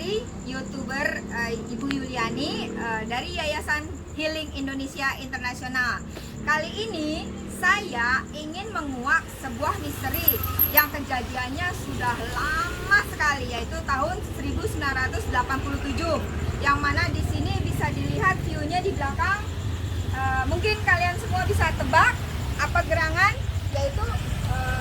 kembali YouTuber Ibu Yuliani dari Yayasan Healing Indonesia Internasional. Kali ini saya ingin menguak sebuah misteri yang kejadiannya sudah lama sekali, yaitu tahun 1987. Yang mana di sini bisa dilihat view-nya di belakang. Mungkin kalian semua bisa tebak apa gerangan, yaitu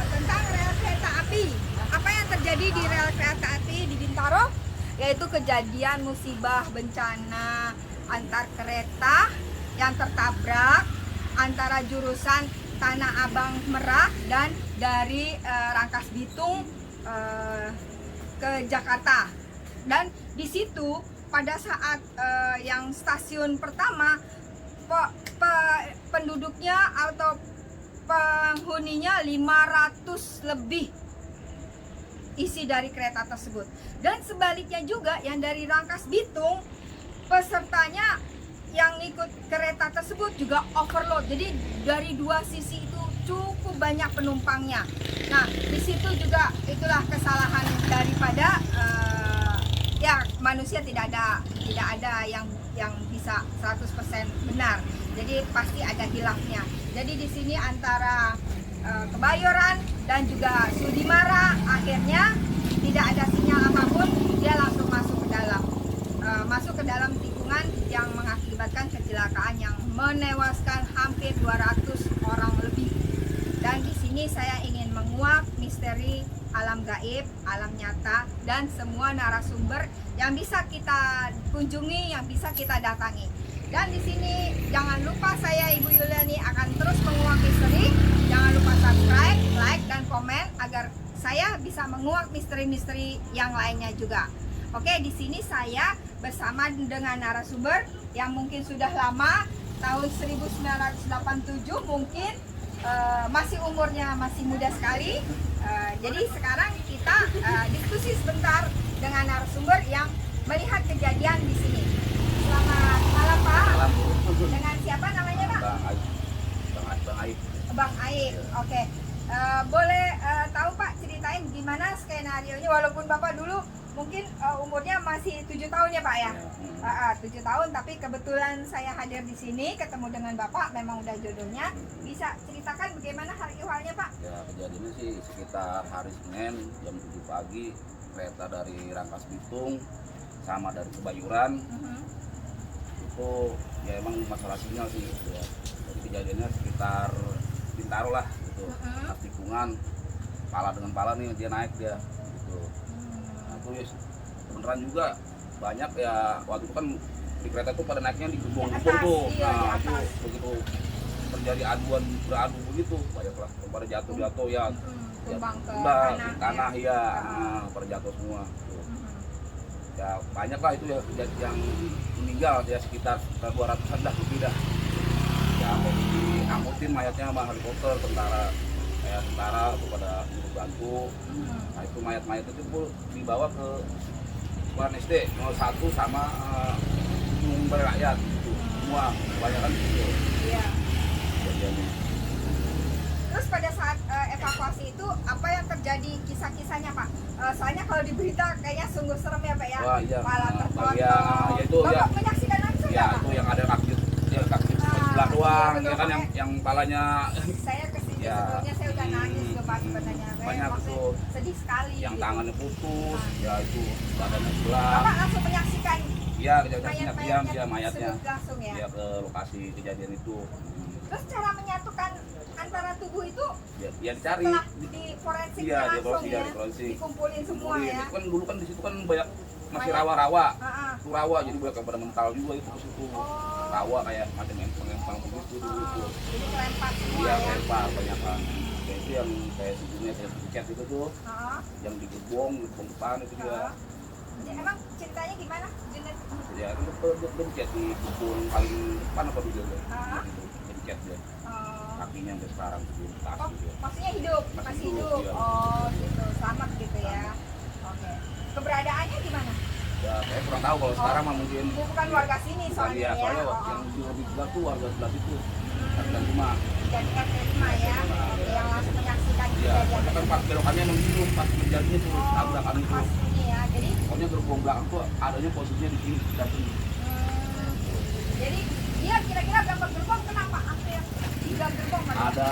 tentang rel kereta api. Apa yang terjadi di rel kereta api di Bintaro? Yaitu kejadian musibah bencana antar kereta yang tertabrak antara jurusan Tanah Abang Merak dan dari Rangkas Bitung ke Jakarta. Dan di situ pada saat yang stasiun pertama penduduknya atau penghuninya 500 lebih isi dari kereta tersebut. Dan sebaliknya juga yang dari Rangkas Bitung, pesertanya yang ikut kereta tersebut juga overload. Jadi dari dua sisi itu cukup banyak penumpangnya. Nah, di situ juga itulah kesalahan daripada ya manusia, tidak ada yang bisa 100% benar. Jadi pasti ada hilafnya. Jadi di sini antara Kebayoran dan juga Sudimara, akhirnya tidak ada sinyal apapun, dia langsung masuk ke dalam tikungan yang mengakibatkan kecelakaan yang menewaskan hampir 200 orang lebih. Dan di sini saya ingin menguak misteri alam gaib, alam nyata, dan semua narasumber yang bisa kita kunjungi, yang bisa kita datangi. Dan di sini jangan lupa saya Ibu Yuliani akan terus menguak misteri. Jangan lupa subscribe, like, dan komen agar saya bisa menguak misteri-misteri yang lainnya juga. Oke, di sini saya bersama dengan narasumber yang mungkin sudah lama, tahun 1987 mungkin, masih umurnya masih muda sekali. Jadi sekarang kita diskusi sebentar dengan narasumber yang melihat kejadian di sini. Selamat malam Pak. Dengan siapa namanya Pak? Bang Aib. Bang Aib, oke. Boleh tahu Pak, ceritain gimana skenarionya, walaupun Bapak dulu mungkin umurnya masih 7 tahun ya Pak ya? 7 tahun, tapi kebetulan saya hadir di sini ketemu dengan Bapak, memang udah jodohnya. Bisa ceritakan bagaimana hari ihwalnya Pak? Ya, kejadiannya sih sekitar hari Senin jam 7 pagi, kereta dari Rangkas Bitung sama dari Kebayoran. Itu ya emang masalah sinyal sih gitu ya. Jadi kejadiannya sekitar Bintaro lah gitu. Tikungan pala dengan pala nih dia naik dia gitu. Nah, itu ya, beneran juga banyak ya, waktu itu kan di kereta itu pada naiknya di gerbong-gerbong tuh. Iya, Nah, itu begitu terjadi beradu begitu, banyak lah pada jatuh ya. Tumbang ke tanah ya, pada jatuh semua gitu. Ya banyak lah itu ya yang meninggal ya, sekitar 200-an dah lebih dah. Ya mau diangkutin mayatnya sama helikopter tentara tuh pada bantu. Nah itu mayat itu pun dibawa ke Sekolah SD 01 sama Gunung Balai Rakyat gitu. Semua kebanyakan gitu. Iya. Kejadiannya. Terus pada saat evakuasi itu apa yang terjadi, kisah-kisahnya Pak? Soalnya kalau di berita kayaknya sungguh serem ya Pak ya. Wah, iya. Pala terpotong. Ya itu Bapak ya. menyaksikan langsung Ya ya Pak? itu yang ada kaki sebelah doang, iya, ya kan yang palanya saya kesini ya. sebelumnya saya udah nangis tuh Pak sebenarnya. Banyak Maksudnya tuh. sedih sekali. yang gitu. tangannya putus, ya itu badannya sebelah. Bapak langsung menyaksikan Iya, kejadiannya diam dia mayatnya. tersebut langsung ya. Dia ke lokasi kejadian itu. Terus cara menyatukan antara tubuh itu Ya dicari. setelah di forensik Iya, di langsung forensik, ya, di forensik. dikumpulin semua ya. Itu kan dulu kan di situ kan banyak masih rawa-rawa. Itu rawa, jadi banyak yang pada mental juga itu ke situ. Rawa kayak macam empang begitu dulu itu. Jadi kelempar semua Iya, ya. lempar banyakan. Ya, itu yang kayak sebelumnya kayak tiket itu tuh, yang di gerbong depan itu dia. Ya, emang ceritanya gimana? Jenis Ya itu bencet di gerbong paling depan apa dulu dia? Bencet dia. Kakinya sampai sekarang belum tas gitu. Maksudnya hidup, masih hidup. Iya. Oh gitu, selamat gitu ya. Oke. Keberadaannya gimana? Ya saya kurang tahu kalau sekarang mah mungkin. Bukan warga sini Bukan soalnya dia, ya. soalnya yang lebih sebelah tuh warga sebelah situ. Dan cuma. Jadi RT 5 ya. Oke, yang langsung menyaksikan Iya, kejadian. kan pas belokannya emang gitu, pas terjadinya tuh tabrakan itu. Pas ini ya. Jadi Jadi Pokoknya gerbong belakang tuh adanya posisinya di sini jatuh. jadi dia kira-kira berapa gerbong, kenapa hampir 3 gerbong Pak? Ada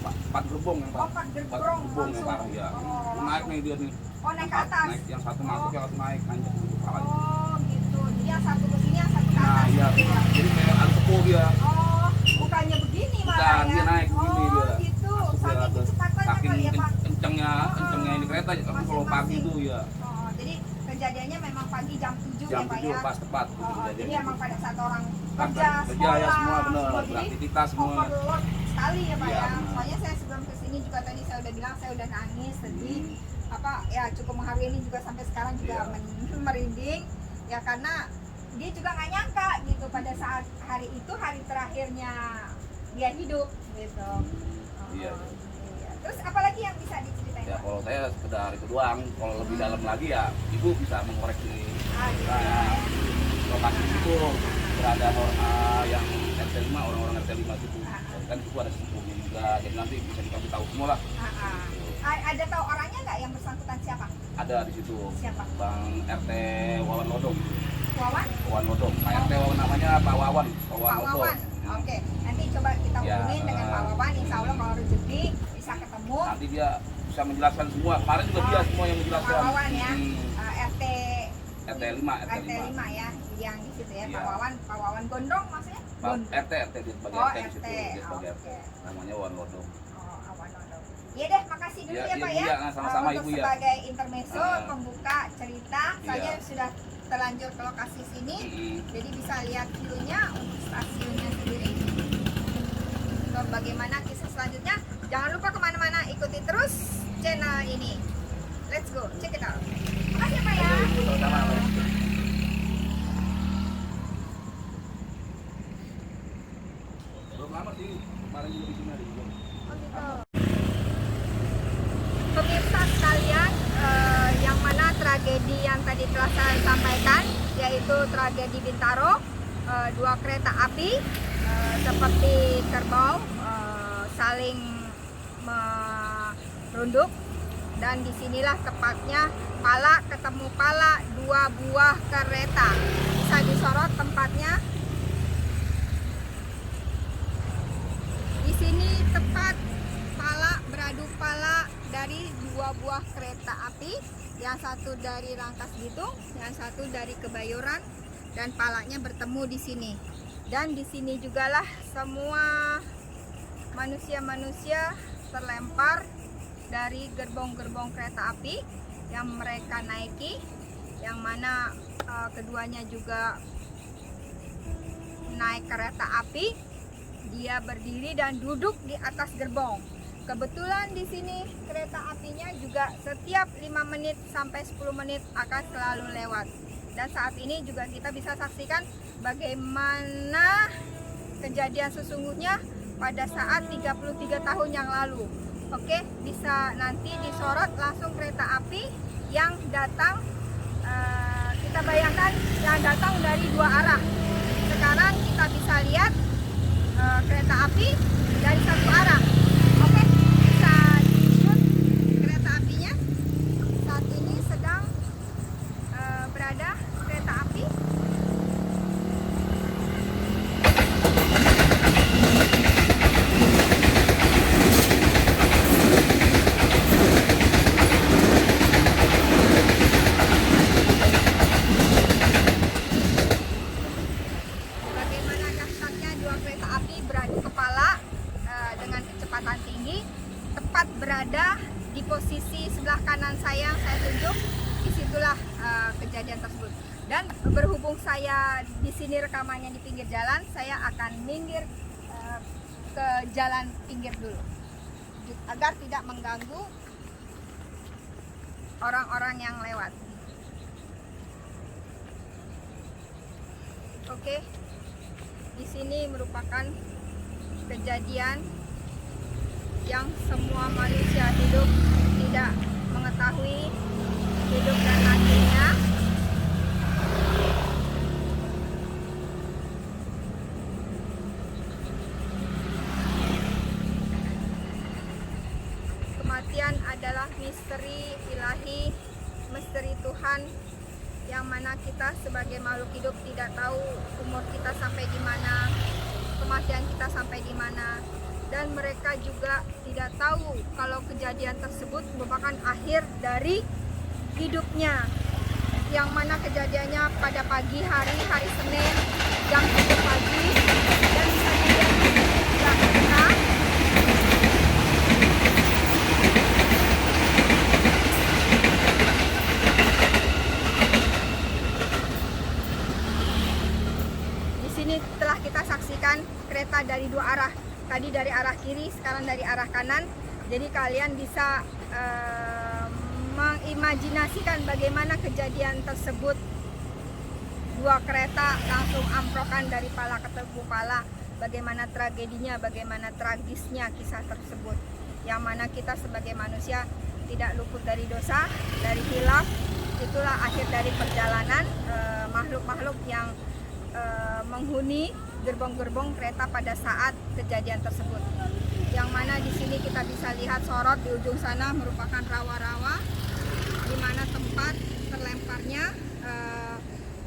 4 gerbong yang Oh, 4 gerbong yang langsung. parah ya. Oh, Naik nih dia nih. Oh, naik ke atas. Naik, yang satu masuk, yang satu naik, nanjak ke kepalanya. Oh gitu, jadi yang satu ke sini, yang satu ke Nah atas iya, gitu ya. jadi kayak ada tepung dia. Oh, bukannya begini malah Bukan, ya? dia naik begini Oh dia. gitu, Masuk dia saking ke- kecepatannya saking kali ya Pak. kencengnya ini kereta, tapi kalau pagi Masing-masing. tuh ya Oh, jadi kejadiannya memang pagi jam 7 jam ya Pak 7 ya? pas tepat. Oh, jadi emang pada saat orang Kan kerja, kerja sekolah, ya semua benar, jadi beraktivitas semua. overload sekali ya Pak Iya, ya. benar. Soalnya saya sebelum kesini juga tadi saya udah bilang saya udah nangis, sedih. Hmm. Apa ya cukup mengharu ini juga sampai sekarang juga Iya. merinding ya, karena dia juga nggak nyangka gitu pada saat hari itu hari terakhirnya dia hidup gitu. Iya. Iya. Terus apalagi yang bisa diceritain Ya Pak? kalau saya sekedar itu doang, kalau lebih dalam lagi ya ibu bisa mengoreksi. Ah, gitu. Nah, lokasi itu berada yang RT 5, orang-orang RT 5 itu kan itu ada sepupunya juga, jadi nanti bisa dikasih tahu semua lah. Ada tahu orangnya nggak yang bersangkutan siapa? Ada di situ Siapa? Bang RT Wawan Lodong. Wawan? Wawan Lodong, Pak RT namanya Pak Wawan. Pak Wawan. Oke, nanti coba kita Ya, hubungin dengan Pak Wawan. Insya Allah kalau rezeki bisa ketemu. Nanti dia bisa menjelaskan semua. Kemarin juga dia semua yang menjelaskan. Pak Wawan ya, RT RT 5, RT 5. 5 ya, yang di situ ya. Iya. Pak Wawan Gondrong maksudnya? RT dia sebagai Oh, RT di situ, RT. dia sebagai RT. Oke. Namanya Wawan Lodong. Oh, Awan Lodong. Iya deh, makasih dulu Ya, ya, iya, Pak Bu, ya. ya. Sama-sama, Untuk Ibu, ya. sebagai intermezzo, Ah. pembuka cerita, saya Iya. sudah terlanjur ke lokasi sini. Mm-mm. Jadi bisa lihat view-nya untuk stasiunnya sendiri. So, bagaimana kisah selanjutnya? Jangan lupa kemana-mana, ikuti terus channel ini. Let's go, check it out. Makasih Pak ya. Sama-sama. Belum lama sih, kemarin juga di sini ada juga. Oh, gitu. Pemirsa sekalian, yang mana tragedi yang tadi telah saya sampaikan, yaitu tragedi Bintaro, 2 kereta api seperti kerbau saling merunduk, dan disinilah tepatnya pala ketemu pala 2 buah kereta. Bisa disorot tempatnya. Di sini tepat pala beradu pala dari 2 buah kereta api, yang satu dari Rangkas Bitung, yang satu dari Kebayoran, dan palanya bertemu di sini. Dan di sini jugalah semua manusia-manusia terlempar dari gerbong-gerbong kereta api yang mereka naiki, yang mana keduanya juga naik kereta api. Dia berdiri dan duduk di atas gerbong. Kebetulan di sini kereta apinya juga setiap 5 menit sampai 10 menit akan selalu lewat. Dan saat ini juga kita bisa saksikan bagaimana kejadian sesungguhnya pada saat 33 tahun yang lalu. Oke, bisa nanti disorot langsung kereta api yang datang, kita bayangkan yang datang dari 2 arah. Sekarang kita bisa lihat kereta api dari 1 arah. Oke, bisa shoot kereta apinya. Saat ini sedang berada kereta api. Bagaimana dahsyatnya 2 kereta api beradu kepala dengan kecepatan tinggi, tepat berada di posisi sebelah kanan saya yang saya tunjuk. Disitulah kejadian tersebut. Dan berhubung saya di sini rekamannya di pinggir jalan, saya akan minggir ke jalan pinggir dulu agar tidak mengganggu orang-orang yang lewat. Oke. Di sini merupakan kejadian yang semua manusia hidup tidak mengetahui hidup dan matinya. Kematian adalah misteri ilahi, misteri Tuhan kita sebagai makhluk hidup tidak tahu umur kita sampai di mana, kematian kita sampai di mana, dan mereka juga tidak tahu kalau kejadian tersebut merupakan akhir dari hidupnya, yang mana kejadiannya pada pagi hari Senin jam 7 pagi, dan bisa dilihat juga kita di sini telah kita saksikan kereta dari dua arah, tadi dari arah kiri, sekarang dari arah kanan. Jadi kalian bisa mengimajinasikan bagaimana kejadian tersebut. Dua kereta langsung amprokan dari pala ketemu pala. Bagaimana tragedinya, bagaimana tragisnya kisah tersebut. Yang mana kita sebagai manusia tidak luput dari dosa, dari hilaf. Itulah akhir dari perjalanan makhluk-makhluk yang menghuni gerbong-gerbong kereta pada saat kejadian tersebut. Yang mana di sini kita bisa lihat sorot di ujung sana merupakan rawa-rawa, di mana tempat terlemparnya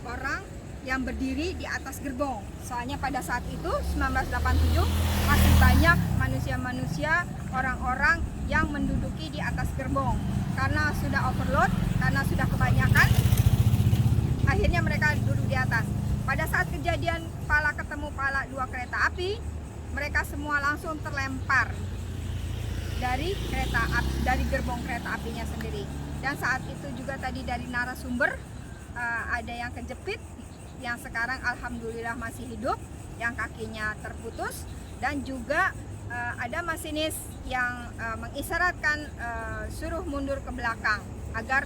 orang yang berdiri di atas gerbong. Soalnya pada saat itu 1987 masih banyak manusia-manusia, orang-orang yang menduduki di atas gerbong. Karena sudah overload, karena sudah kebanyakan, akhirnya mereka duduk di atas. Pada saat kejadian pala ketemu pala dua kereta api, mereka semua langsung terlempar dari dari gerbong kereta apinya sendiri. Dan saat itu juga tadi dari narasumber ada yang kejepit, yang sekarang alhamdulillah masih hidup, yang kakinya terputus, dan juga ada masinis yang mengisyaratkan suruh mundur ke belakang agar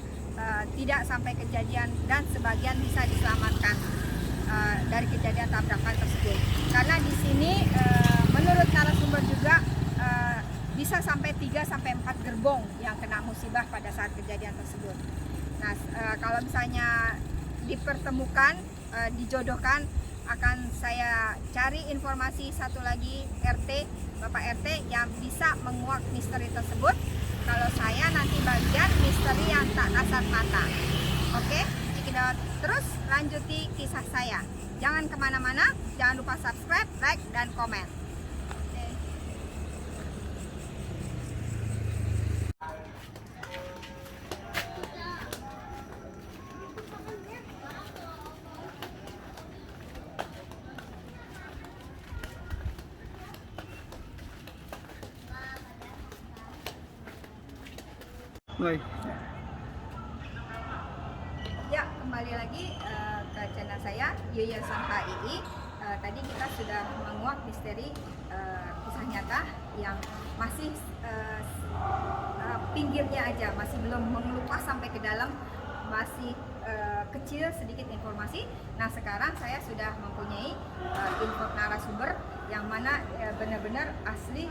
tidak sampai kejadian, dan sebagian bisa diselamatkan dari kejadian tabrakan tersebut. Karena di sini menurut narasumber juga bisa sampai 3-4 gerbong yang kena musibah pada saat kejadian tersebut. Nah, kalau misalnya dipertemukan, dijodohkan, akan saya cari informasi satu lagi RT, Bapak RT yang bisa menguak misteri tersebut. Kalau saya nanti bagian misteri yang tak kasat mata. Oke, cekidot. Terus lanjuti kisah saya. Jangan kemana-mana, jangan lupa subscribe, like, dan komen. Baik. Ya, kembali lagi ke channel saya, Yayasan HII. Tadi kita sudah menguak misteri kisah nyata yang masih pinggirnya aja, masih belum mengelupas sampai ke dalam, masih kecil sedikit informasi. Nah, sekarang saya sudah mempunyai info narasumber yang mana benar-benar asli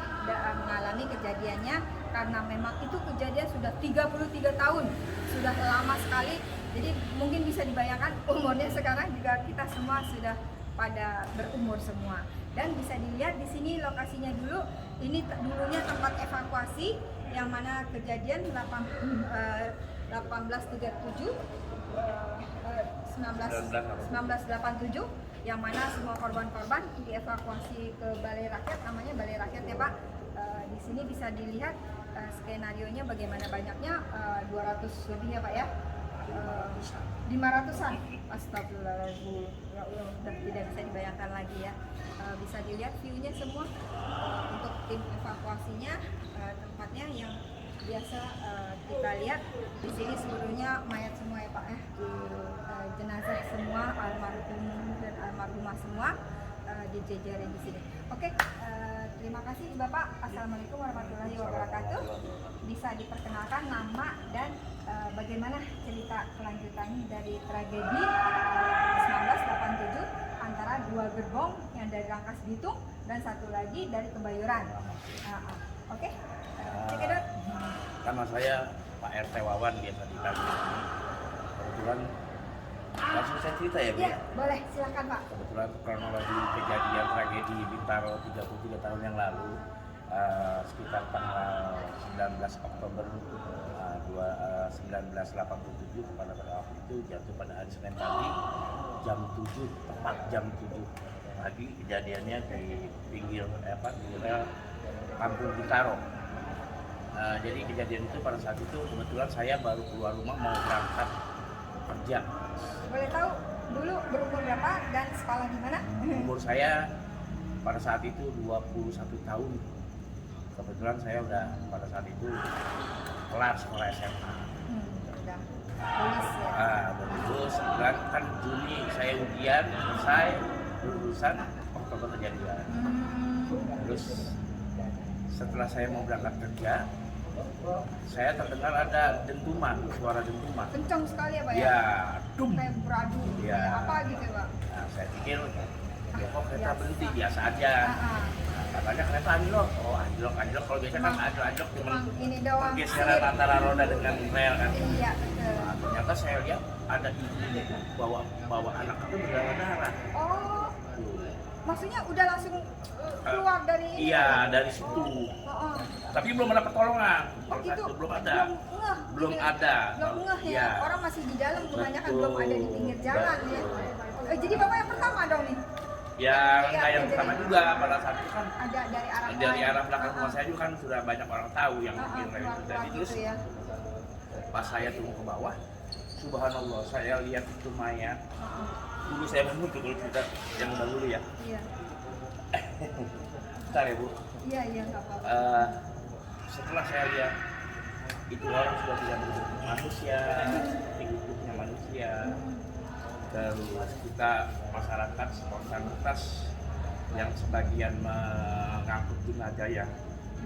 mengalami kejadiannya, karena memang itu kejadian sudah 33 tahun, sudah lama sekali. Jadi mungkin bisa dibayangkan umurnya sekarang juga kita semua sudah pada berumur semua. Dan bisa dilihat di sini lokasinya dulu, ini dulunya tempat evakuasi yang mana kejadian 1987 1987, yang mana semua korban-korban dievakuasi ke Balai Rakyat, namanya Balai Rakyat ya Pak. Di sini bisa dilihat skenarionya bagaimana banyaknya, 200 lebih ya Pak ya, 500-an. Astagfirullahaladzim, ya Allah, udah tidak bisa dibayangkan lagi ya. Bisa dilihat view-nya semua. Untuk tim evakuasinya, tempatnya yang biasa kita lihat di sini seluruhnya mayat semua ya Pak ya, jenazah semua, almarhum dan almarhumah semua dijejerin di sini. Oke, terima kasih Bapak. Assalamualaikum warahmatullahi wabarakatuh. Bisa diperkenalkan nama dan bagaimana cerita kelanjutannya dari tragedi 1987 antara dua gerbong yang dari Rangkas Bitung dan satu lagi dari Kebayoran. Oke, cekidot. Nama saya Pak RT Wawan, biasa dipanggil. Kebetulan langsung saya cerita ya, Bu? Iya, boleh, silakan Pak. Kebetulan kronologi kejadian tragedi Bintaro 33 tahun yang lalu, sekitar tanggal 19 Oktober 1987 pada waktu itu jatuh pada hari Senin pagi jam 7, tepat jam 7 pagi. Kejadiannya di pinggir di rel Kampung Bintaro. Jadi kejadian itu pada saat itu kebetulan saya baru keluar rumah mau berangkat kerja. Boleh tahu dulu berumur berapa dan sekolah di mana? Umur saya pada saat itu 21 tahun. Kebetulan saya udah pada saat itu kelar sekolah SMA. Udah lulus ya. Udah lulus, bulan kan Juni saya ujian selesai, lulusan Oktober kejadian. Terus setelah saya mau berangkat kerja, saya terdengar ada dentuman, suara dentuman. Kencang sekali ya Pak ya? Ya, dum. Kayak beradu, Ya. kayak apa gitu ya Pak? Nah, saya pikir, ya kok kereta berhenti, biasa aja. Nah, katanya kereta anjlok. Oh anjlok. Kalau biasa kan anjlok cuma Emang ini doang. pergeseran antara roda dengan rel kan. Iya betul. Nah, ternyata saya lihat ada ibu bawa anak itu berdarah-darah. Oh, Tuh. maksudnya udah langsung keluar dari ini? Iya, dari situ. Oh. Tapi belum ada pertolongan. Oh gitu? Belum ada. Belum ngeh? Belum gitu. ada. Belum ngeh ya? Iya. Orang masih di dalam, kebanyakan Betul. belum ada di pinggir jalan ya? Jadi Bapak yang pertama dong nih? Ya, Iya, enggak yang jadi- pertama juga pada saat itu kan Ada dari arah dari lain. arah belakang rumah saya juga kan sudah banyak orang tahu yang mungkin rel itu keluar tadi. Terus gitu ya? pas saya turun ke bawah, subhanallah saya lihat itu mayat. Dulu saya bangun tuh kalau kita yang dahulu ya. Iya. Bentar ya Bu. Iya nggak apa-apa. Setelah saya lihat itu orang sudah tidak berbentuk manusia, seperti bentuknya manusia. Terus kita masyarakat spontanitas yang sebagian mengangkut jenazah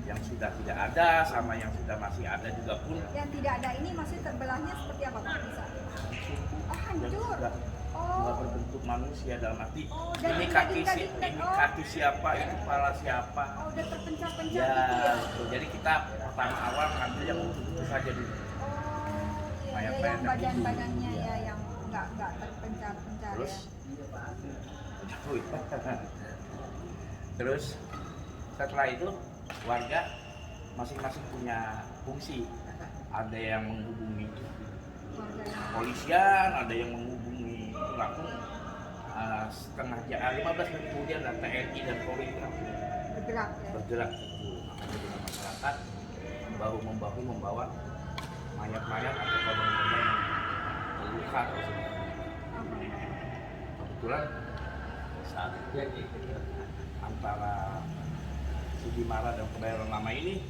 yang sudah tidak ada sama yang sudah masih ada juga pun Yang tidak ada ini masih terbelahnya seperti apa Pak? Bisa? Oh yang hancur. sudah Oh. nggak berbentuk manusia dalam arti dan ini kaki siapa, ini kepala siapa. Oh, udah terpencah-pencah Ya, gitu ya? betul. Jadi kita pertama awal ngambil yang itu saja dulu. Oh, iya, Mayat-mayat yang yang badan-badannya gitu. ya yang nggak terpencah-pencah Terus ya? terus setelah itu warga masing-masing punya fungsi. Ada yang menghubungi Warga yang- polisian, ada yang menghubungi langsung setengah jam 15 menit kemudian dan TNI dan Polri langsung bergerak ya? bergerak itu dengan masyarakat bahu membahu membawa mayat-mayat atau korban-korban yang terluka tersebut. Kebetulan saat itu antara Sudimara dan Kebayoran Lama ini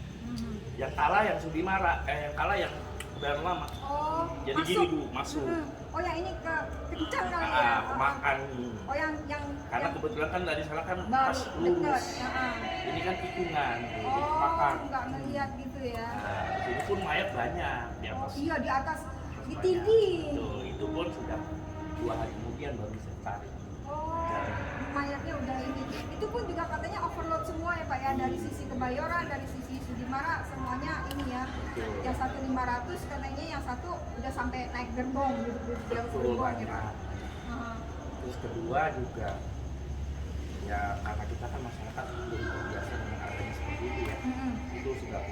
yang kalah yang Sudimara, yang kalah yang Kebayoran Lama. Oh, Jadi masuk. gini Bu, masuk. Oh yang ini kencang kali ya? Makan. Oh yang Karena kebetulan kan dari sana kan baru pas dekat. lurus. Ini kan tikungan, jadi Oh, makan. nggak ngeliat gitu ya? Nah, di sini pun mayat banyak di Oh atas. iya di atas di banyak. TV. Itu pun sudah 2 hari kemudian baru bisa tarik. Oh, mayatnya udah ini. Itu pun juga katanya overload semua ya Pak ya, dari sisi Kebayoran, dari sisi Sudimara, semuanya ini ya. Betul. Yang satu 500 katanya, yang satu udah sampai naik gerbong gitu, yang Betul gerbong banyak. gitu. Heeh. Terus kedua juga ya karena kita kan masyarakat belum terbiasa dengan adanya seperti itu ya. Itu sudah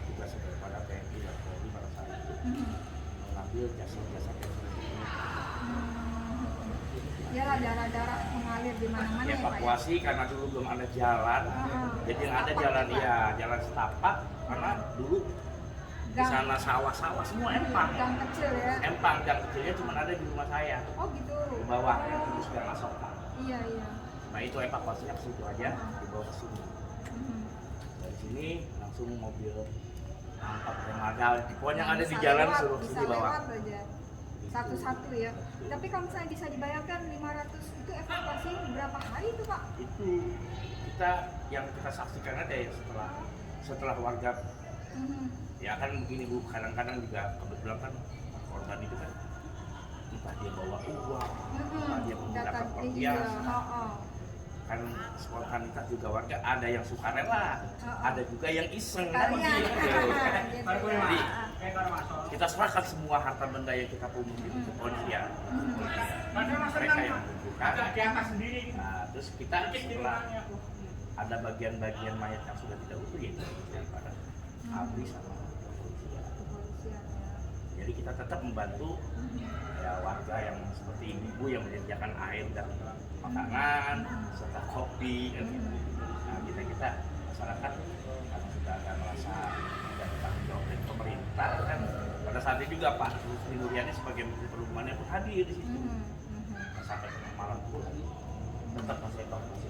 tugas daripada TNI dan Polri pada saat itu mengambil jasa-jasa ini. Ya lah, darah-darah mengalir di mana-mana ya Pak ya. Evakuasi karena dulu belum ada jalan. Jadi yang ada Setapak jalan ya, Pak? ya jalan setapak karena dulu di Gang. sana sawah-sawah semua empang. Gang kecil ya. Empang gang kecilnya cuma ada di rumah saya. Oh gitu. Di bawah yang dulu sudah masuk. Iya iya. Nah itu evakuasinya ke situ aja, dibawa ke sini. Mhm. Dari sini langsung mobil angkat remaga, pokoknya yang ada di Bisa jalan lewat, suruh bisa sini bawa. lewat aja. Satu-satu ya. Tapi kalau misalnya bisa dibayangkan 500 itu evakuasi berapa hari itu Pak? Itu kita yang kita saksikan ada ya setelah warga Mhm. ya kan begini Bu, kadang-kadang juga kebetulan kan korban itu kan entah dia bawa uang, entah dia menggunakan Data iya, perhiasan. Kan spontanitas juga warga ada yang sukarela, ada juga yang iseng kan Kalian. begitu. Jadi kita serahkan semua harta benda yang kita punya itu ke polisian. Mereka yang membuka. Nah, terus kita setelah ada bagian-bagian mayat yang sudah tidak utuh ya kita pada abri sama kepolisian. Kepolisian, ya. Jadi kita tetap membantu ya warga yang seperti ibu yang menyediakan air dan makanan serta kopi kan gitu. Nah kita masyarakat karena sudah ada merasa ada tanggung jawab dari pemerintah kan pada saat itu juga Pak Sri Mulyani sebagai Menteri Perhubungan pun hadir di situ. Sampai tengah malam pun tetap masih evakuasi.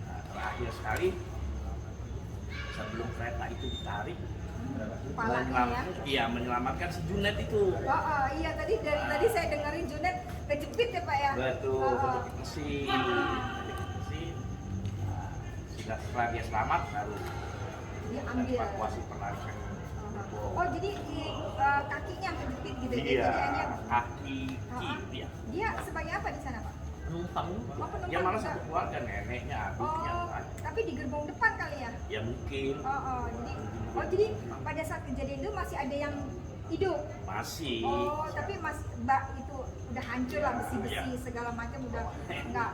Nah, terakhir sekali sebelum kereta itu ditarik menyelamatkan si Junet itu. Iya tadi saya dengerin Junet kejepit ya Pak ya. Betul, kejepit mesin. Setelah dia selamat baru diambil. Evakuasi penarikan. Oh jadi kakinya kejepit gitu ya? Iya, Jadi kaki dia. Dia sebagai apa di sana Pak? Penumpang. Oh, penumpang Dia malah juga. satu keluarga, neneknya, adiknya. Oh, tapi di gerbong depan kali ya? Ya mungkin. Jadi pada saat kejadian itu masih ada yang hidup? Masih. Oh, tapi Mbak itu udah hancur lah besi-besi segala macam udah nggak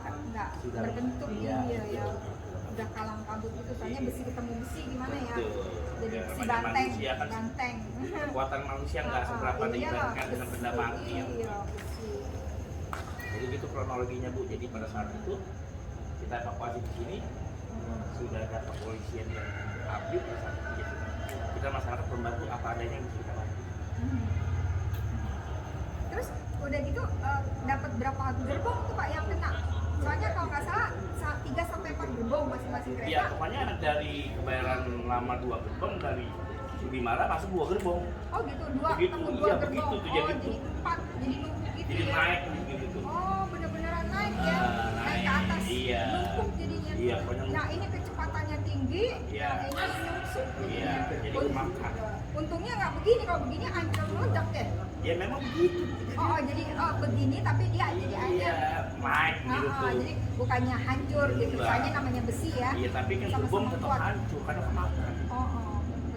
Sudah, berbentuk iya. ya. Udah kalang kabut itu soalnya besi ketemu besi gimana ya? Betul. Jadi Ya, besi namanya banteng, manusia kan banteng. kekuatan manusia nggak seberapa dibandingkan dengan benda mati yang Iya, besi. jadi gitu kronologinya Bu. Jadi pada saat itu kita evakuasi di sini sudah ada kepolisian yang update pada saat itu kita masyarakat membantu apa adanya yang bisa kita bantu. Terus udah gitu dapat berapa gerbong tuh Pak yang kena? Soalnya kalau nggak salah 3-4 gerbong masing-masing kereta. Iya, pokoknya dari Kebayoran Lama 2 gerbong, dari Sudimara masuk 2 gerbong. Oh gitu, dua Begitu, ketemu iya, dua gerbong. begitu tuh, Oh jadi jadi 4, jadi numpuk gitu Jadi ya. naik gitu tuh. Oh bener-beneran naik ya, naik ke atas, Iya. numpuk jadinya. Iya, pokoknya Nah ini kecepatannya tinggi, Iya. yang ini nyungsuk. Iya, jadi kemakan. Untungnya nggak begini, kalau begini hancur meledak ya. Ya memang begitu. Jadi begini tapi dia jadi Iya, aja. naik gitu tuh. Jadi bukannya hancur gitu, Enggak. soalnya namanya besi ya. Iya, tapi kan Sama-sama gerbong tetap kuat. hancur karena kemakan.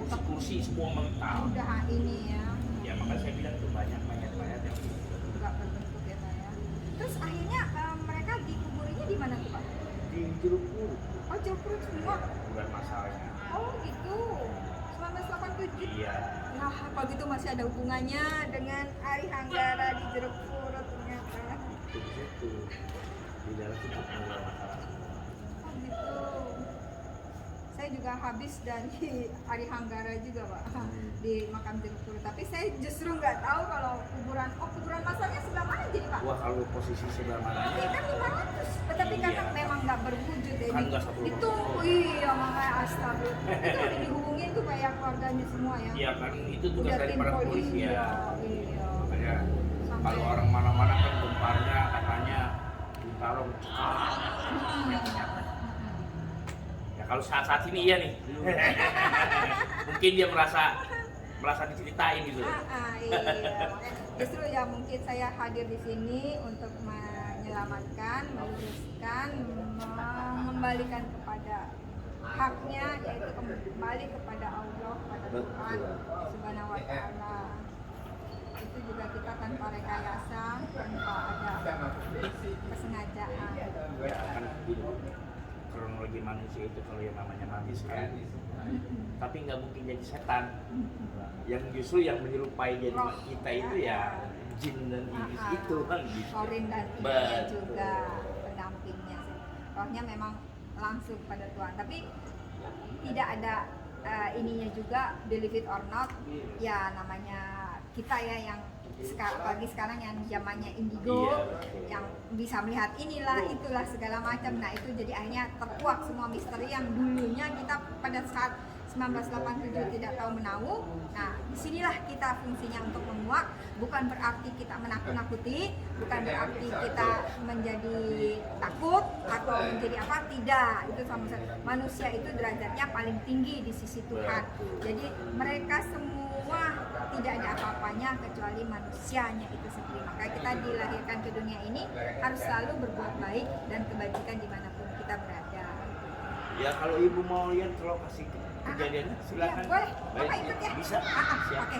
Tetap Kursi semua mental. udah ini ya. Ya makanya saya bilang tuh banyak mayat-mayat yang Nggak berbentuk ya Pak ya. Terus akhirnya mereka dikuburinya di mana tuh Pak? di jeruk purut. Oh Jeruk Purut semua. Bukan masalahnya. Oh gitu. 1987. Iya. Nah kalau gitu masih ada hubungannya dengan Ari Hanggara di Jeruk Purut ternyata. Itu di situ. Di dalam situ ada masalah. Oh gitu. Saya juga habis dari Ari Hanggara juga Pak di makam Jeruk Purut. Tapi saya justru nggak tahu kalau kuburan masalnya sebelah mana jadi Pak? Wah, kalau posisi sebelah mana? Ini kan 500, tetapi Iya. karena memang nggak berwujud ya. Kan nggak satu Itu, rumah. iya makanya astaga. Itu udah dihubungin tuh kayak keluarganya semua ya. Iya kan itu tugas Udah dari tim para polisi. kepolisian. Iya. Makanya Sampai- kalau orang mana-mana kan gemparnya katanya ditaruh ya kalau saat-saat ini iya nih. Mungkin dia merasa diceritain gitu. Iya. Makanya justru ya mungkin saya hadir di sini untuk menyelamatkan, meluruskan, mengembalikan kepada haknya, yaitu kembali kepada Allah, kepada Tuhan Subhanahu wa Ta'ala. Itu juga kita tanpa rekayasa, tanpa ada kesengajaan. Ya kan gitu. Kronologi manusia itu kalau yang namanya mati sekali, tapi nggak mungkin jadi setan. Yang justru yang menyerupai jadi Roh. kita itu ya jin dan iblis itu kan gitu. Korin dan Iblis juga pendampingnya sih. Rohnya memang langsung pada Tuhan, tapi tidak ada ininya juga, believe it or not, ya namanya kita ya yang apalagi sekarang yang zamannya indigo, yang bisa melihat inilah itulah segala macam. Nah itu jadi akhirnya terkuak semua misteri yang dulunya kita pada saat 1987 tidak tahu menahu. Nah disinilah kita fungsinya untuk menguak, bukan berarti kita menakut-nakuti, bukan berarti kita menjadi takut atau menjadi apa, tidak. Itu sama sekali. Manusia itu derajatnya paling tinggi di sisi Tuhan. Jadi mereka semua tidak ada apa-apanya kecuali manusianya itu sendiri. Maka kita dilahirkan ke dunia ini harus selalu berbuat baik dan kebajikan dimanapun kita berada. Ya kalau ibu mau lihat ke lokasi kejadiannya silakan. Iya, boleh. Baik, Bapak ikut ya? Bisa. Siap. Oke.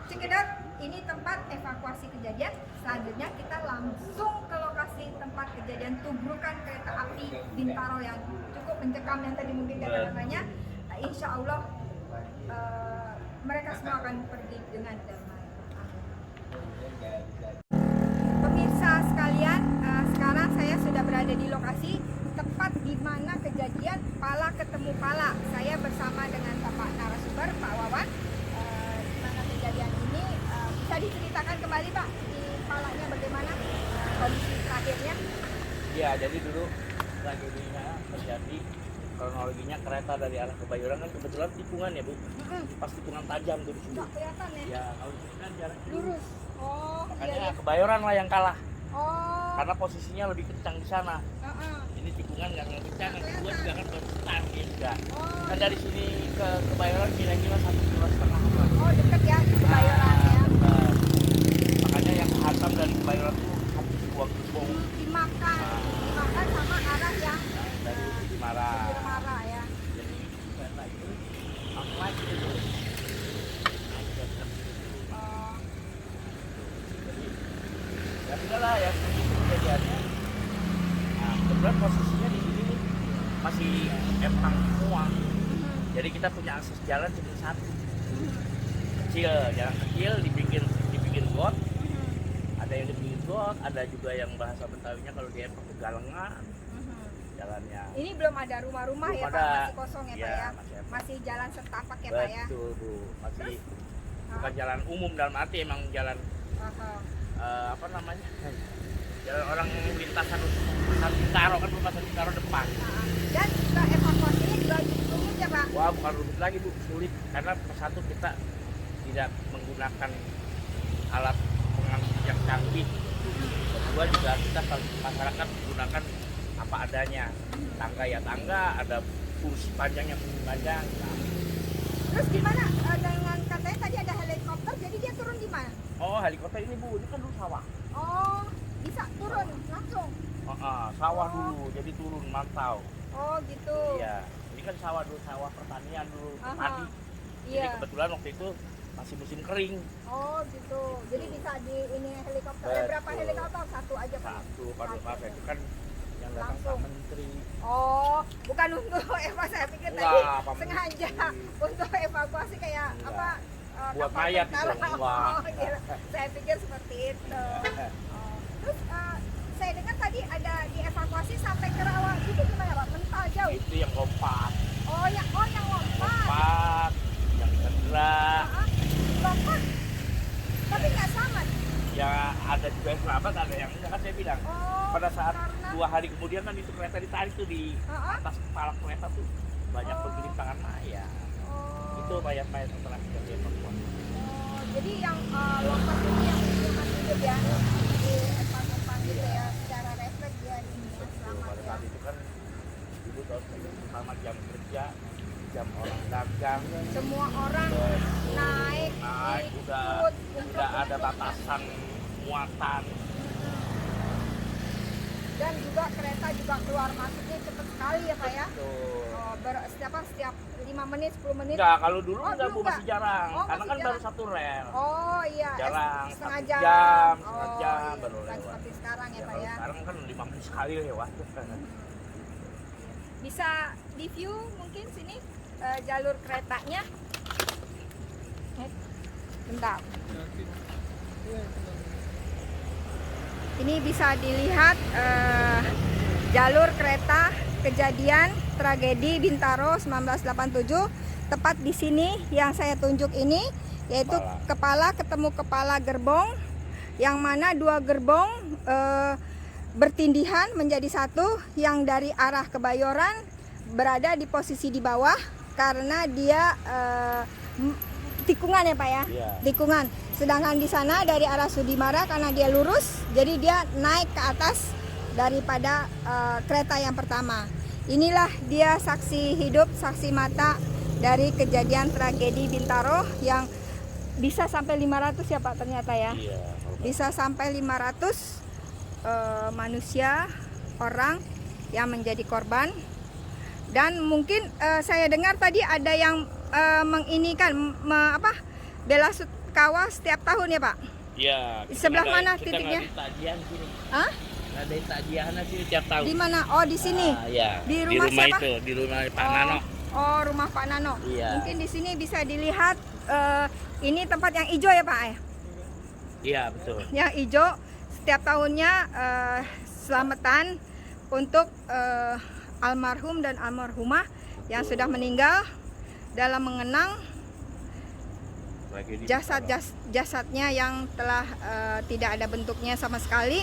Check it out. Ini tempat evakuasi kejadian. Selanjutnya kita langsung ke lokasi tempat kejadian dan tubrukan kereta api Bintaro yang cukup mencekam yang tadi mungkin kata-katanya, insya Allah mereka semua akan pergi dengan damai. Pemirsa sekalian, sekarang saya sudah berada di lokasi tepat di mana kejadian pala ketemu pala. Saya bersama dengan Bapak narasumber, Pak Wawan. Di mana kejadian ini bisa diceritakan kembali, Pak, di palanya bagaimana kondisi terakhirnya? Ya, jadi dulu tragedinya terjadi, kronologinya kereta dari arah Kebayoran kan kebetulan tikungan ya Bu, pas tikungan tajam tuh di sini. Nggak kelihatan ya? Ya kalau di sini kan jarak Lurus. Oh, makanya iya, iya. Kebayoran lah yang kalah, Oh, karena posisinya lebih kencang di sana. heeh. Ini tikungan nggak terlalu kencang, yang kedua juga kan baru start ya juga. Oh, Kan dari sini ke Kebayoran kira-kira 1,5 km. oh deket ya Kebayoran ya. Benar. Makanya yang hantam dari Kebayoran tuh habis buang gerbong Dimakan sama arah yang dari Cimara. Cimara ya. Jadi kereta itu langsung naik gitu. Naik ke truk gitu. Oh, Jadi ya sudah lah ya itu kejadiannya. Nah, kebetulan posisinya di sini nih masih empang semua. Jadi kita punya akses jalan cuma satu, kecil, jalan kecil dibikin got. Ada yang dibikin got, ada juga yang bahasa Betawinya kalau di empang itu galengan jalannya. Ini belum ada rumah-rumah Belum ya ada. Pak, masih kosong ya, Pak Ya, ya. masih empang. Masih jalan setapak ya Pak ya. Betul Bu, masih Terus? bukan jalan umum dalam arti emang jalan Aha. apa namanya? Jalan orang lintasan Pasar Bintaro kan Pasar Bintaro depan. Nah, dan juga evakuasinya juga rumit ya Pak. Wah bukan rumit lagi Bu, sulit karena satu kita tidak menggunakan alat pengangkut yang canggih. Kedua juga kita masyarakat menggunakan apa adanya, tangga ya tangga, ada kursi panjang yang panjang. Nah. Terus gimana dengan katanya tadi ada helikopter, jadi dia turun di mana? Oh helikopter ini Bu, ini kan dulu sawah. Oh, bisa turun langsung. Sawah dulu, jadi turun mantau. Oh gitu. Iya, ini kan sawah dulu, sawah pertanian dulu, Aha. padi. Jadi Iya. kebetulan waktu itu masih musim kering. Oh gitu. Jadi bisa di ini helikopter. Betul. Berapa helikopter? Satu aja Pak. Satu pada masa itu kan yang datang Langsung. Pak Menteri. Oh, bukan untuk evakuasi. Saya pikir Wah, tadi Pak sengaja Menteri. untuk evakuasi kayak Enggak. apa? Buat kapal mayat tentara. itu, wah. Oh, gitu. Saya pikir seperti itu. Oh. Terus saya dengar tadi ada dievakuasi sampai ke rawa itu gimana Pak? Mental jauh. Itu yang lompat, Oh yang lompat. yang cedera, Ah, lompat. Tapi nggak selamat. ya ada juga yang selamat, ada yang enggak kan saya bilang. Oh. Pada saat karena 2 hari kemudian kan itu kereta ditarik tuh di Ah, ah. atas kepala kereta tuh banyak Oh. pergelimpangan mayat. Oh. Itu mayat-mayat setelah kita dievakuasi. Oh, jadi yang lompat ini yang masih hidup ya di evakuasi gitu ya, secara refleks dia ini ya, selamat Pada ya. saat itu kan dulu tahun itu pertama jam kerja, jam orang dagang, Semua orang naik udah ikut ada batasan muatan. dan juga kereta juga keluar masuknya cepat sekali ya Pak ya. Betul. Oh, setiap 5 menit 10 menit. Enggak, kalau dulu Oh, enggak dulu Bu, masih enggak? jarang. Oh, Karena masih kan baru jarang. satu rel. Oh iya, Jarang, setengah 1 jam. jam, setengah Oh, jam iya, baru bukan lewat. seperti sekarang ya Pak Kalau ya. sekarang kan 5 menit sekali lewat. Bisa di view mungkin sini jalur keretanya. Bentar. Ini bisa dilihat jalur kereta kejadian tragedi Bintaro 1987 tepat di sini yang saya tunjuk ini, yaitu kepala ketemu kepala gerbong, yang mana 2 gerbong bertindihan menjadi satu, yang dari arah Kebayoran berada di posisi di bawah karena dia tikungan ya Pak ya, Iya. tikungan. Sedangkan di sana dari arah Sudimara karena dia lurus, jadi dia naik ke atas daripada kereta yang pertama. Inilah dia saksi hidup, saksi mata dari kejadian tragedi Bintaro yang bisa sampai 500 ya Pak ternyata ya. Iya. Bisa sampai 500 manusia, orang yang menjadi korban. Dan mungkin saya dengar tadi ada yang menginikan bela sungkawa setiap tahun ya Pak. Iya. Di sebelah mana titiknya? Tajian sini. Hah? ngadain takjiahan sih tiap tahun. Di mana? Oh, di sini. Iya. Di rumah siapa? itu, di rumah Pak Nano. Oh, rumah Pak Nano. Iya. Mungkin di sini bisa dilihat ini tempat yang hijau ya, Pak? Iya, betul. Yang hijau setiap tahunnya selamatan untuk almarhum dan almarhumah yang sudah meninggal dalam mengenang jasadnya yang telah tidak ada bentuknya sama sekali,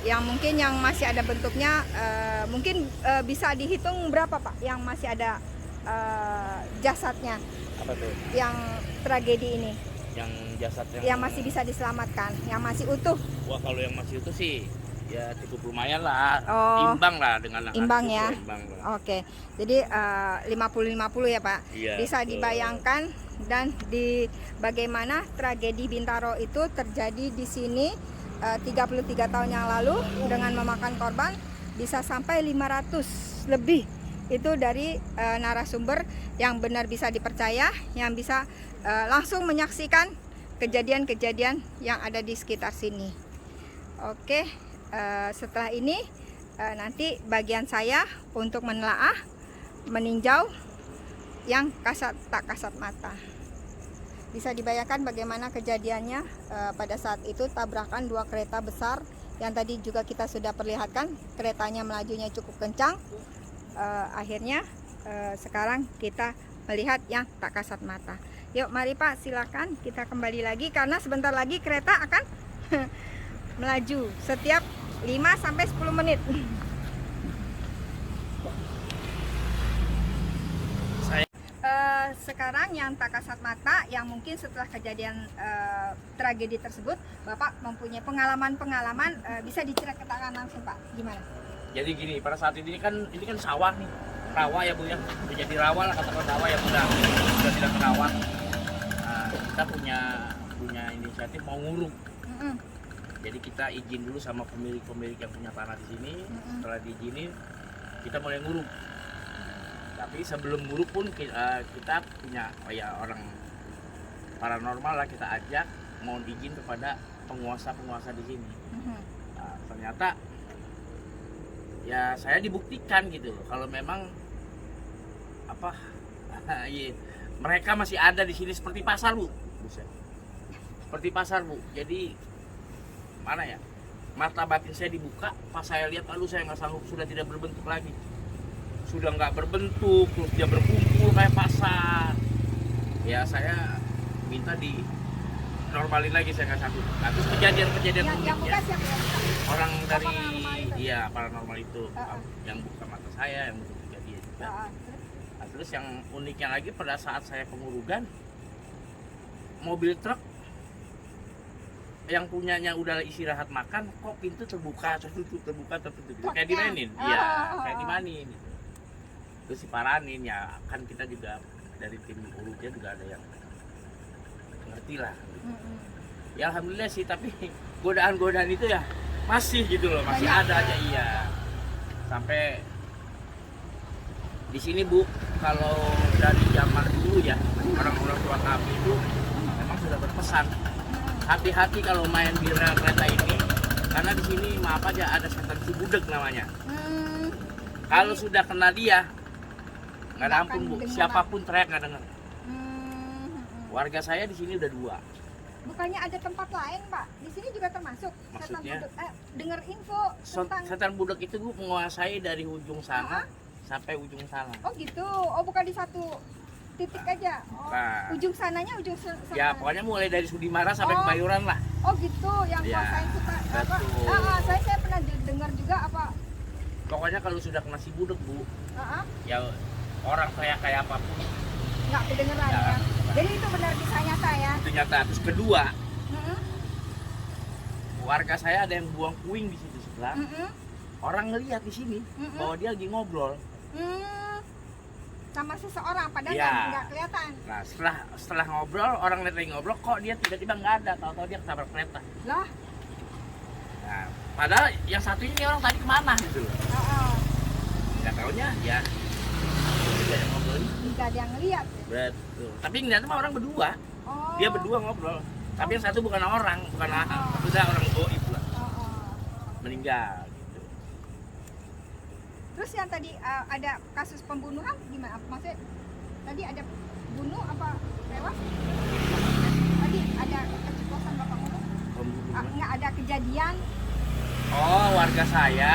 yang mungkin yang masih ada bentuknya mungkin bisa dihitung berapa Pak yang masih ada jasadnya. Apa tuh? Yang tragedi ini Yang jasadnya yang masih bisa diselamatkan, yang masih utuh. Wah, kalau yang masih utuh sih ya cukup lumayan lah. Oh, Imbang lah dengan imbang ya. Imbang lah. Oke, jadi 50-50 ya Pak. Iya, Bisa betul. dibayangkan dan di bagaimana tragedi Bintaro itu terjadi di sini 33 tahun yang lalu dengan memakan korban bisa sampai 500 lebih. Itu dari narasumber yang benar bisa dipercaya, yang bisa langsung menyaksikan kejadian-kejadian yang ada di sekitar sini. Oke, setelah ini nanti bagian saya untuk menelaah, meninjau yang kasat tak kasat mata. Bisa dibayangkan bagaimana kejadiannya pada saat itu tabrakan dua kereta besar yang tadi juga kita sudah perlihatkan, keretanya melajunya cukup kencang. Akhirnya sekarang kita melihat yang tak kasat mata. Yuk mari Pak, silakan kita kembali lagi karena sebentar lagi kereta akan melaju setiap 5-10 menit. Sekarang yang tak kasat mata, yang mungkin setelah kejadian tragedi tersebut, Bapak mempunyai pengalaman-pengalaman, bisa diceritakan langsung Pak, gimana? Jadi gini, pada saat ini kan sawah nih, rawa ya Bu ya, udah jadi rawa lah, katakan rawa ya, sudah tidak terawat. Nah, kita punya inisiatif mau nguruk. Jadi kita izin dulu sama pemilik yang punya tanah di sini. Setelah diizinin, kita mulai nguruk. Tapi sebelum nguruk pun kita punya orang paranormal lah, kita ajak mohon izin kepada penguasa di sini. Nah, ternyata ya saya dibuktikan gitu loh, kalau memang mereka masih ada di sini seperti pasar Bu. Seperti pasar Bu. Jadi mana ya, mata batin saya dibuka, pas saya lihat lalu saya nggak sanggup, sudah tidak berbentuk lagi, sudah nggak berbentuk, terus dia berkumpul kayak pasar. Ya saya minta di normalin lagi, saya nggak sanggup. Nah, terus kejadian uniknya orang dari paranormal itu yang buka mata saya, yang buka kejadian juga. Nah, terus yang uniknya lagi pada saat saya pengurugan, mobil truk yang punyanya udah istirahat makan, kok pintu terbuka tertutup kayak dimainin. Iya, kayak dimainin. Terus diparanin ya, kan kita juga dari tim urutnya juga ada yang ngerti lah. Ya alhamdulillah sih, tapi godaan-godaan itu ya masih gitu loh, masih ada aja. Iya, sampai di sini Bu, kalau dari zaman dulu ya, orang-orang tua kami itu memang sudah berpesan, hati-hati kalau main di rel kereta ini, karena di sini maaf aja ada setan Cibudeg namanya. Kalau sudah kena dia, nggak ada ampun Bu, siapapun teriak nggak dengar. Warga saya di sini udah 2. Bukannya ada tempat lain Pak? Di sini juga termasuk setan Maksudnya? budek. Dengar info tentang Setan Budeg itu Bu menguasai dari ujung sana sampai ujung sana. Oh gitu. Oh bukan di satu titik aja. Oh, Nah. ujung sananya ujung sana. Ya pokoknya mulai dari Sudimara sampai Kebayoran lah. Oh gitu, yang Ya, kuasain suka apa? betul. Saya pernah dengar juga apa? Pokoknya kalau sudah kena si Budeg Bu, Ah, ya orang kayak apapun nggak kedengeran Ya, ya. Jadi itu benar bisa nyata ya. itu nyata. Terus kedua, Mm-mm, warga saya ada yang buang puing di situ sebelah. mm-mm, Orang ngelihat di sini mm-mm. bahwa dia lagi ngobrol. Sama seseorang padahal Ya. nggak kelihatan. Nah setelah ngobrol, orang lihat lagi ngobrol, kok dia tiba-tiba nggak ada, tahu-tahu dia ketabrak kereta. Lah, Nah, padahal yang satu ini orang tadi kemana gitu loh. Nggak taunya ya tidak ada ngobrol itu. nggak ada yang lihat. Betul. Tapi ngeliatnya mah orang berdua. Oh. Dia berdua ngobrol. Tapi yang satu bukan orang, bukan sudah orang goib lah, Oh. meninggal. Terus yang tadi ada kasus pembunuhan gimana? Maksudnya tadi ada bunuh apa tewas? Tadi ada keceplosan Bapak ngomong? Nggak ada kejadian. Oh, warga saya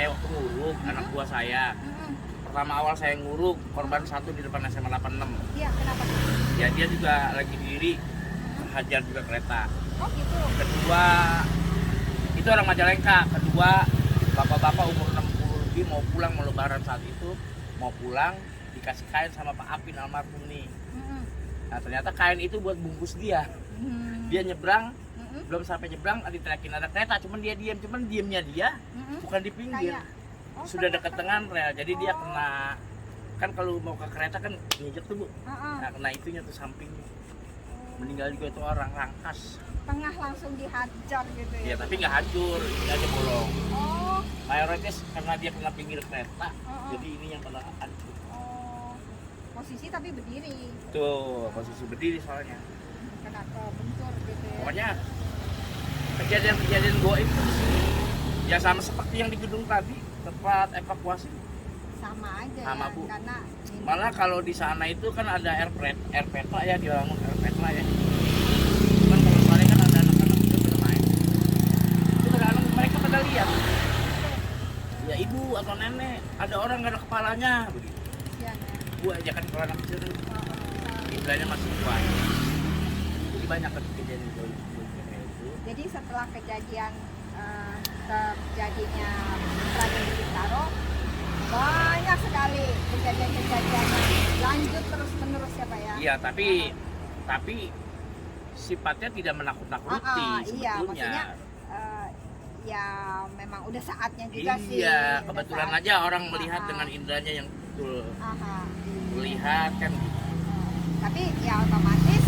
waktu nguruk, anak buah saya. Pertama awal saya nguruk, korban satu di depan SMA 86. Iya, kenapa? Ya dia juga lagi diri, hajar juga kereta. Oh gitu. Kedua, itu orang Majalengka. Kedua, bapak-bapak umur 60 lebih mau pulang, mau lebaran saat itu, mau pulang dikasih kain sama Pak Apin almarhum nih. Nah ternyata kain itu buat bungkus dia. Dia nyebrang, belum sampai nyebrang diteriakin ada kereta, cuman dia diam, cuman diamnya dia bukan di pinggir. Sudah dekat dengan rel, jadi dia kena, kan kalau mau ke kereta kan ngejek tuh Bu. Nah kena itunya tuh sampingnya. Meninggal juga itu orang Rangkas. Tengah langsung dihajar gitu ya. Ya tapi nggak hancur, ini aja bolong. Oh. Mayoritas karena dia kena pinggir kereta, jadi ini yang kena hancur. Oh. Posisi tapi berdiri. Tuh, posisi berdiri soalnya. Kena ke bentur gitu ya. Pokoknya kejadian-kejadian goib itu di sini ya sama seperti yang di gedung tadi, tempat evakuasi. Sama aja Sama, ya, Bu. karena Malah kalau di sana itu kan ada air peta ya, di bangun air peta ya. Kan kalau sore kan ada anak-anak juga pada main. Itu kadang-kadang mereka pada lihat. Ya ibu atau nenek, ada orang nggak ada kepalanya begitu. kasihan ya. Gua aja kan kalau anak kecil kan indahnya masih kuat. Jadi banyak kejadian goib kayak itu. Jadi setelah kejadian terjadinya tragedi Bintaro, banyak sekali kejadian-kejadian yang lanjut terus-menerus ya Pak ya. Iya, tapi sifatnya tidak menakut-nakuti Iya, sebetulnya. maksudnya ya memang udah saatnya juga sih. Iya, udah kebetulan saatnya. aja orang melihat dengan indranya yang betul melihat kan. Tapi ya otomatis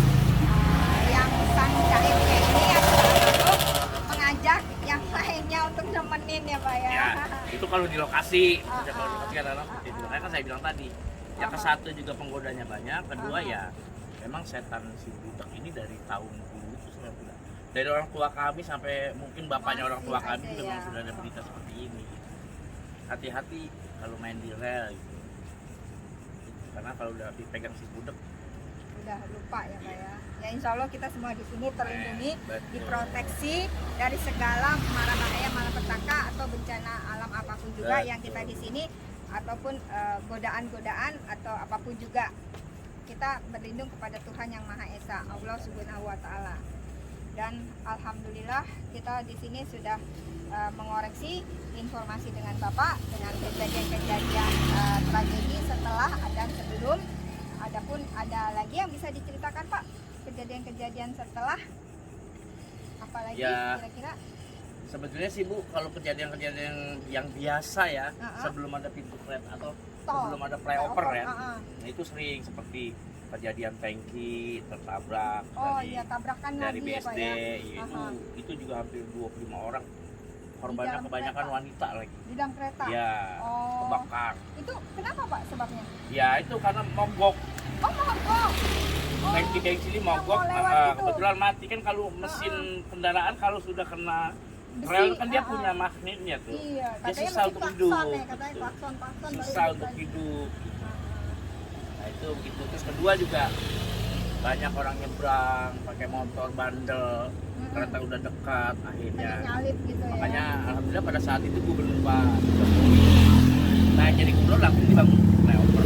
yang sang gaib kayak ini ya termasuk mengajak yang lainnya untuk nemenin ya Pak ya. Ya, itu kalau di lokasi, kalau di lokasi kadang-kadang seperti itu. Makanya kan saya bilang tadi, yang ke satu juga penggodanya banyak, kedua ya memang setan si budak ini dari tahun dulu itu sudah dari orang tua kami sampai mungkin bapaknya orang tua Masih kami ada juga ya. memang sudah ada berita seperti ini. Hati-hati kalau main di rel gitu. Karena kalau udah dipegang si budak Udah lupa ya Pak ya. Ya insya Allah kita semua di sini terlindungi, betul. diproteksi dari segala mara bahaya, malapetaka atau bencana alam apapun juga Betul. yang kita di sini ataupun godaan-godaan atau apapun juga kita berlindung kepada Tuhan yang Maha Esa, Allah Subhanahu wa taala. Dan alhamdulillah kita di sini sudah mengoreksi informasi dengan Bapak dengan kejadian-kejadian tragedi setelah dan sebelum. Adapun ada lagi yang bisa diceritakan Pak, kejadian-kejadian setelah apalagi Ya. kira-kira? Sebetulnya sih Bu, kalau kejadian-kejadian yang biasa ya, sebelum ada pintu kereta atau sebelum ada flyover ya, nah itu sering seperti kejadian tangki tertabrak Oh iya, tabrakan dari lagi ya Pak BSD, ya. itu juga hampir 25 orang, korbannya dalam kebanyakan kereta? wanita lagi. Di dalam kereta. Ya, Oh. kebakar. Itu kenapa Pak sebabnya? Ya itu karena mogok, Oh, mogok. Oh, tangki bensin ini mogok, mau lewat itu. kebetulan mati kan kalau mesin kendaraan kalau sudah kena besi, rel kan dia punya magnetnya tuh. Iya, Dia katanya susah masih untuk klakson hidup. ya, katanya Betul. klakson baru Susah hidup untuk lagi. hidup. Nah itu begitu. Terus kedua juga banyak orang nyebrang pakai motor bandel, kereta udah dekat akhirnya. Banyak nyalip gitu ya. Makanya alhamdulillah pada saat itu gubernur Pak Jokowi saya jadi gubernur langsung dibangun flyover.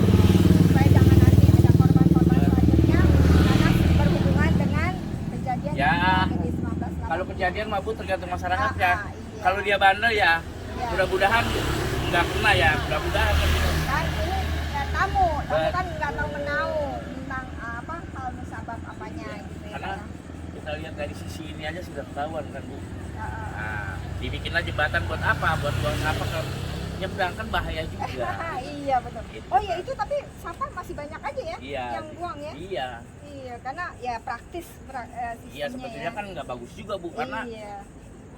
Supaya jangan nanti ada korban-korban selanjutnya karena berhubungan dengan kejadian Ya, di 1980. kalau kejadian mah Bu tergantung masyarakatnya. iya. Kalau dia bandel ya, Iya. mudah-mudahan nggak kena ya, mudah-mudahan. Kan ini ya, tamu Betul. kan nggak tahu menau tentang apa hal musabab apanya gitu ya. Karena kita lihat dari sisi ini aja sudah ketahuan kan Bu. Heeh. Nah, dibikinlah jembatan buat apa? Buat buang sampah ke nyebrang kan bahaya juga. Iya betul. Gitu. Oh ya itu tapi sampah masih banyak aja ya Iya. yang buang ya. Iya. Iya karena ya praktis sistemnya Iya sebetulnya ya. kan nggak bagus juga Bu karena Iya.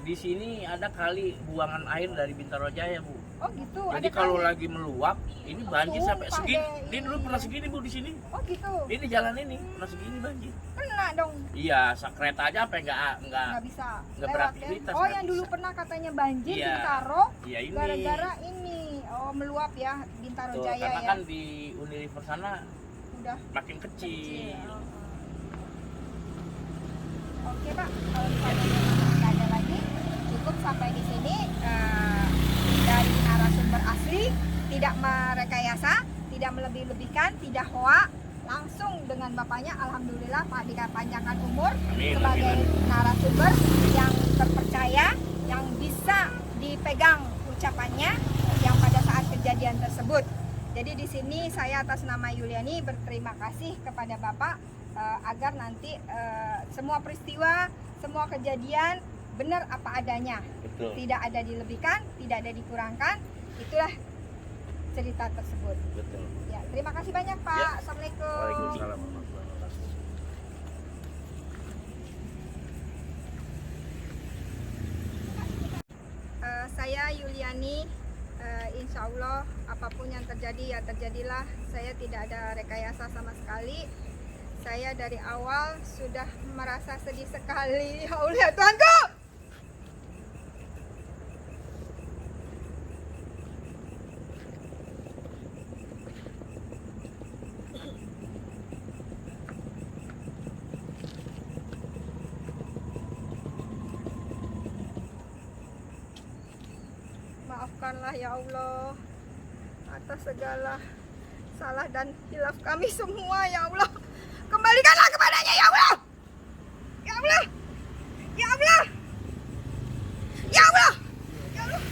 di sini ada kali buangan air dari Bintaro Jaya Bu. Oh gitu. Jadi ada kalau kali. lagi meluap ini banjir sampai Sumpah segini. deh, Ini dulu iya. pernah segini Bu di sini. Oh gitu. Ini jalan ini pernah segini banjir. Kena dong. Iya, kereta aja sampai Nggak nggak bisa nggak lewat beraktivitas, ya. Oh nggak yang dulu bisa. pernah katanya banjir Iya. di Bintaro Iya ini. gara-gara ini. Oh meluap ya Bintaro Betul, Jaya karena ya. kan di Unilever sana Udah makin kecil. Oke Pak, kalau misalnya memang nggak ada lagi, cukup sampai di sini. Dari narasumber asli, tidak merekayasa, tidak melebih-lebihkan, tidak hoak, langsung dengan bapaknya. Alhamdulillah Pak dipanjangkan umur Amin, sebagai amin. narasumber yang terpercaya, yang bisa dipegang ucapannya yang pada saat kejadian tersebut. Jadi di sini saya atas nama Yuliani berterima kasih kepada Bapak agar nanti semua peristiwa, semua kejadian benar apa adanya. Betul. Tidak ada dilebihkan, tidak ada dikurangkan. Itulah cerita tersebut. Betul. Ya, terima kasih banyak Pak. Ya. Assalamualaikum. Waalaikumsalam warahmatullahi wabarakatuh. Saya Yuliani, insya Allah apapun yang terjadi ya terjadilah. Saya tidak ada rekayasa sama sekali. Saya dari awal sudah merasa sedih sekali. Ya Allah Tuhanku. Maafkanlah ya Allah atas segala salah dan hilaf kami semua ya Allah. Kembalikanlah kepadanya ya Allah. Ya Allah. Ya Allah. Ya Allah. Ya Allah.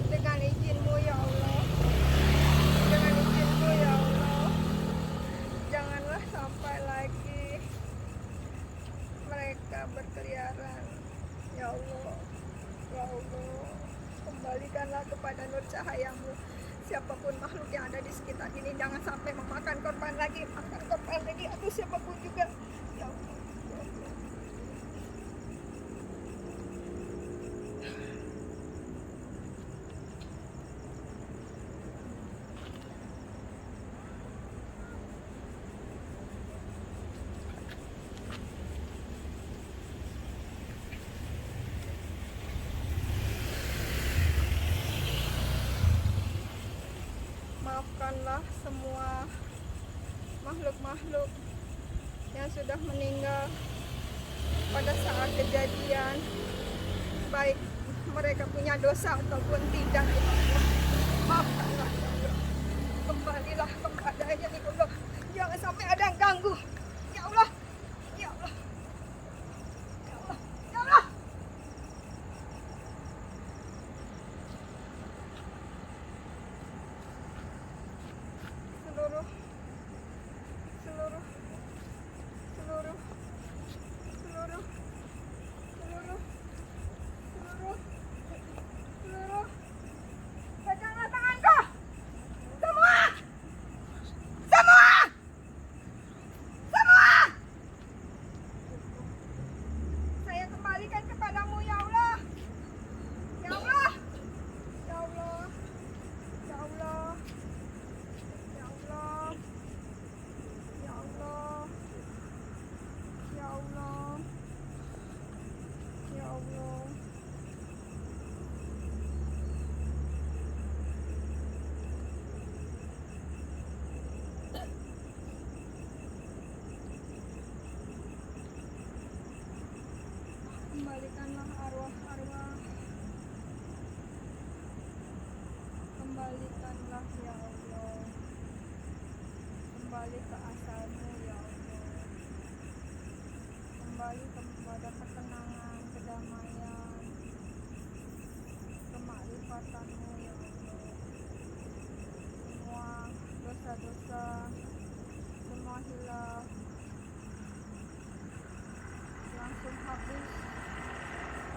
Dengan izin-Mu ya Allah. Dengan izin-Mu ya Allah. Janganlah sampai lagi mereka berkeliaran. Ya Allah. Ya Allah. Kembalikanlah kepada nur cahaya-Mu. Siapapun makhluk yang ada di sekitar ini jangan sampai memakan korban lagi, atau siapapun juga. Ya Allah. Ya Allah. Maafkanlah semua makhluk-makhluk yang sudah meninggal pada saat kejadian, baik mereka punya dosa ataupun tidak. Ya Allah. Maafkanlah ya Allah. Kembalilah kepadanya ya Allah. Jangan sampai ada yang ganggu. Ya Allah. Ya Allah. Ya Allah. Ya Allah. Seluruh peganglah tanganku semua saya kembalikan kepadamu ya Allah. Ya Allah. Ya Allah. Ya Allah. Ya Allah. Ya Allah. Ya Allah. Ya Allah. Kembalikanlah arwah-arwah. Kembalikanlah ya Allah. Kembali ke asalmu ya Allah. Kembali kepada ketenangan, kedamaian, kemakrifatanmu ya Allah. Semua dosa-dosa, semua hilaf langsung habis,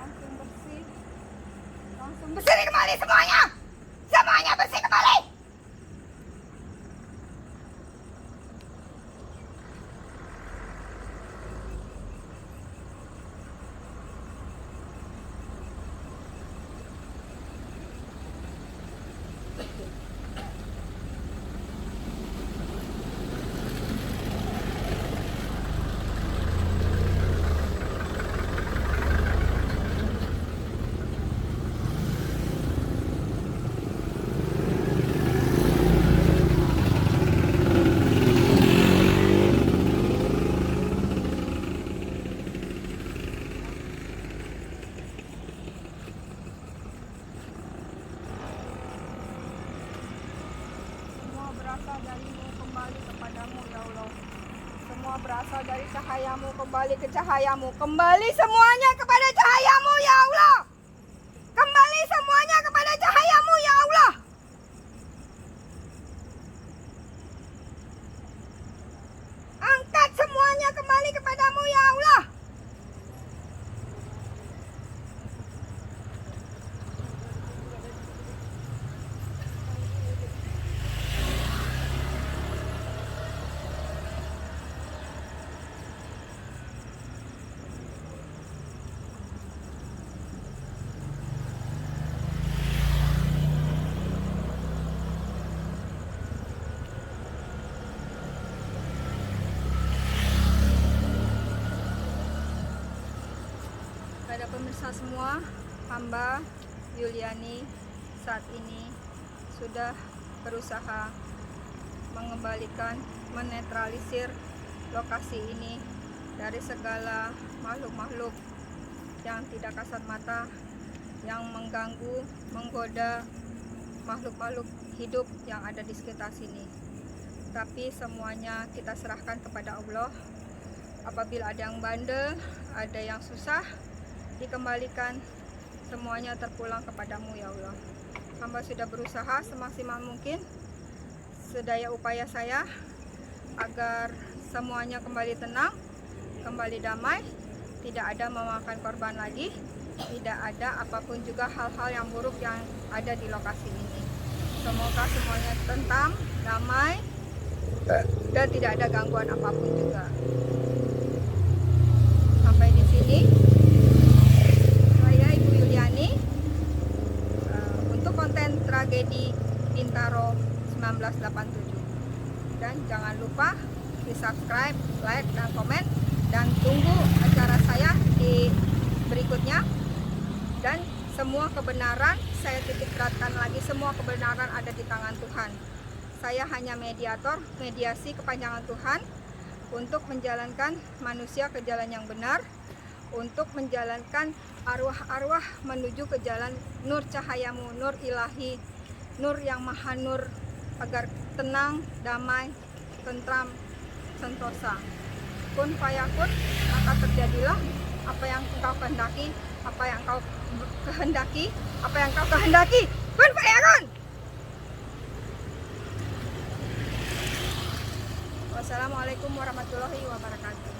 langsung bersih kembali semuanya bersih kembali. berasal dari cahayamu, kembali ke cahayamu. Kembali semuanya kepada cahayamu ya Allah. Kembali semuanya kepada cahayamu ya Allah. Angkat semuanya kembali kepadamu ya Allah. Kepada pemirsa semua, hamba Yuliani saat ini sudah berusaha mengembalikan, menetralisir lokasi ini dari segala makhluk-makhluk yang tidak kasat mata, yang mengganggu, menggoda makhluk-makhluk hidup yang ada di sekitar sini. Tapi semuanya kita serahkan kepada Allah. Apabila ada yang bandel, ada yang susah, dikembalikan, semuanya terpulang kepadamu ya Allah. Hamba sudah berusaha semaksimal mungkin, sedaya upaya saya, agar semuanya kembali tenang, kembali damai, tidak ada memakan korban lagi, tidak ada apapun juga hal-hal yang buruk yang ada di lokasi ini. Semoga semuanya tenang, damai, dan tidak ada gangguan apapun juga. Sampai di sini saya Ibu Yuliani untuk konten tragedi Bintaro 1987. Dan jangan lupa di subscribe, like, dan komen, dan tunggu acara saya di berikutnya. Dan semua kebenaran saya titik beratkan lagi, semua kebenaran ada di tangan Tuhan. Saya hanya mediator, mediasi kepanjangan Tuhan untuk menjalankan manusia ke jalan yang benar, untuk menjalankan arwah-arwah menuju ke jalan nur cahayamu, nur ilahi, nur yang maha nur, agar tenang, damai, tentram, sentosa. Kun fayakun, maka terjadilah apa yang engkau kehendaki, apa yang engkau kehendaki, apa yang engkau kehendaki. Kun fayakun. Wassalamualaikum warahmatullahi wabarakatuh.